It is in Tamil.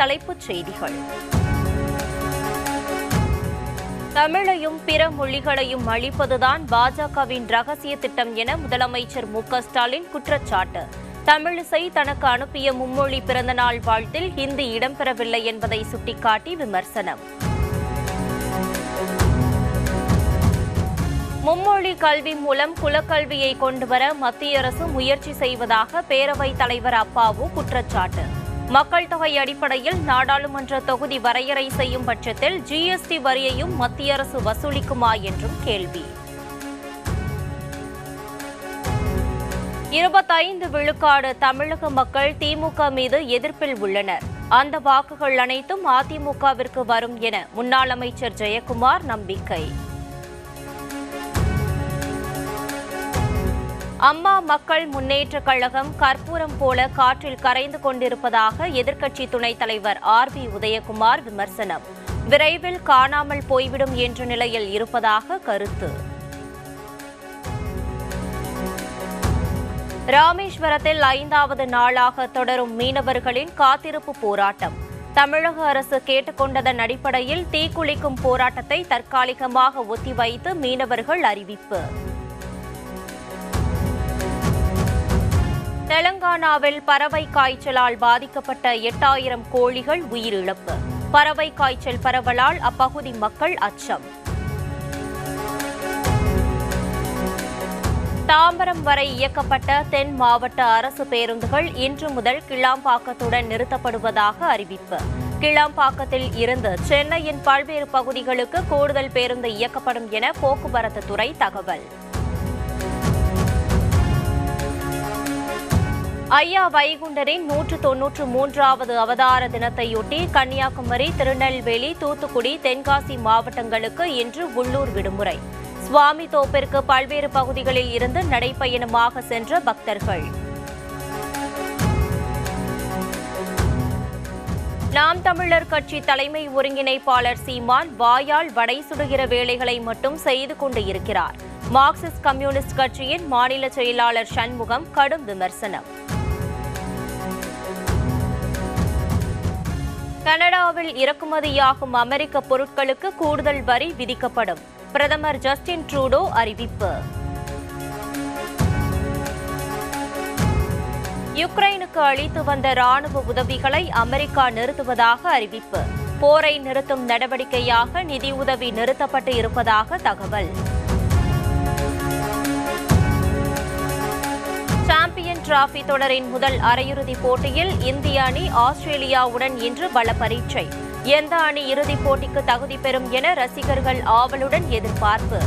தலைப்புச் செய்திகள். தமிழையும் பிற மொழிகளையும் அழிப்பதுதான் பாஜகவின் ரகசிய திட்டம் என முதலமைச்சர் மு.க.ஸ்டாலின் குற்றச்சாட்டு. தமிழிசை தனக்கு அனுப்பிய மும்மொழி பிறந்தநாள் வாழ்த்தில் ஹிந்தி இடம்பெறவில்லை என்பதை சுட்டிக்காட்டி விமர்சனம். மும்மொழி கல்வி மூலம் குலக்கல்வியை கொண்டுவர மத்திய அரசு முயற்சி செய்வதாக பேரவைத் தலைவர் அப்பாவு குற்றச்சாட்டு. மக்கள் தொகை அடிப்படையில் நாடாளுமன்ற தொகுதி வரையறை செய்யும் பட்சத்தில் ஜிஎஸ்டி வரியையும் மத்திய அரசு வசூலிக்குமா என்றும் கேள்வி. 25 விழுக்காடு தமிழக மக்கள் திமுக மீது எதிர்ப்பில் உள்ளனர். அந்த வாக்குகள் அனைத்தும் அதிமுகவிற்கு வரும் என முன்னாள் அமைச்சர் ஜெயக்குமார் நம்பிக்கை. அம்மா மக்கள் முன்னேற்றக் கழகம் கற்பூரம் போல காற்றில் கரைந்து கொண்டிருப்பதாக எதிர்க்கட்சி துணைத் தலைவர் ஆர்.பி. உதயகுமார் விமர்சனம். விரைவில் காணாமல் போய்விடும் என்ற நிலையில் இருப்பதாக கருத்து. ராமேஸ்வரத்தில் 5வது நாளாக தொடரும் மீனவர்களின் காத்திருப்பு போராட்டம். தமிழக அரசு கேட்டுக்கொண்டதன் அடிப்படையில் தீக்குளிக்கும் போராட்டத்தை தற்காலிகமாக ஒத்திவைத்து மீனவர்கள் அறிவிப்பு. தெலங்கானாவில் பறவை காய்ச்சலால் பாதிக்கப்பட்ட 8000 கோழிகள் உயிரிழப்பு. பறவை காய்ச்சல் பரவலால் அப்பகுதி மக்கள் அச்சம். தாம்பரம் வரை இயக்கப்பட்ட தென் மாவட்ட அரசு பேருந்துகள் இன்று முதல் கிளாம்பாக்கத்துடன் நிறுத்தப்படுவதாக அறிவிப்பு. கிளாம்பாக்கத்தில் இருந்து சென்னையின் பல்வேறு பகுதிகளுக்கு கூடுதல் பேருந்து இயக்கப்படும் என போக்குவரத்து துறை தகவல். ஐயா வைகுண்டரின் 193வது அவதார தினத்தையொட்டி கன்னியாகுமரி, திருநெல்வேலி, தூத்துக்குடி, தென்காசி மாவட்டங்களுக்கு இன்று உள்ளூர் விடுமுறை. சுவாமி தோப்பிற்கு பல்வேறு பகுதிகளில் இருந்து நடைப்பயணமாக சென்ற பக்தர்கள். நாம் தமிழர் கட்சி தலைமை ஒருங்கிணைப்பாளர் சீமான் வாயால் வடை சுடுகிற வேலைகளை மட்டும் செய்து கொண்டு இருக்கிறார். மார்க்சிஸ்ட் கம்யூனிஸ்ட் கட்சியின் மாநில செயலாளர் சண்முகம் கடும் விமர்சனம். கனடாவில் இறக்குமதியாகும் அமெரிக்க பொருட்களுக்கு கூடுதல் வரி விதிக்கப்படும். பிரதமர் ஜஸ்டின் ட்ரூடோ அறிவிப்பு. யுக்ரைனுக்கு அளித்து வந்த ராணுவ உதவிகளை அமெரிக்கா நிறுத்துவதாக அறிவிப்பு. போரை நிறுத்தும் நடவடிக்கையாக நிதியுதவி நிறுத்தப்பட்டு இருப்பதாக தகவல். சாம்பியன் டிராபி தொடரின் முதல் அரையிறுதிப் போட்டியில் இந்திய அணி ஆஸ்திரேலியாவுடன் இன்று பல பரீட்சை. எந்த அணி இறுதிப் போட்டிக்கு தகுதி பெறும் என ரசிகர்கள் ஆவலுடன் எதிர்பார்ப்பு.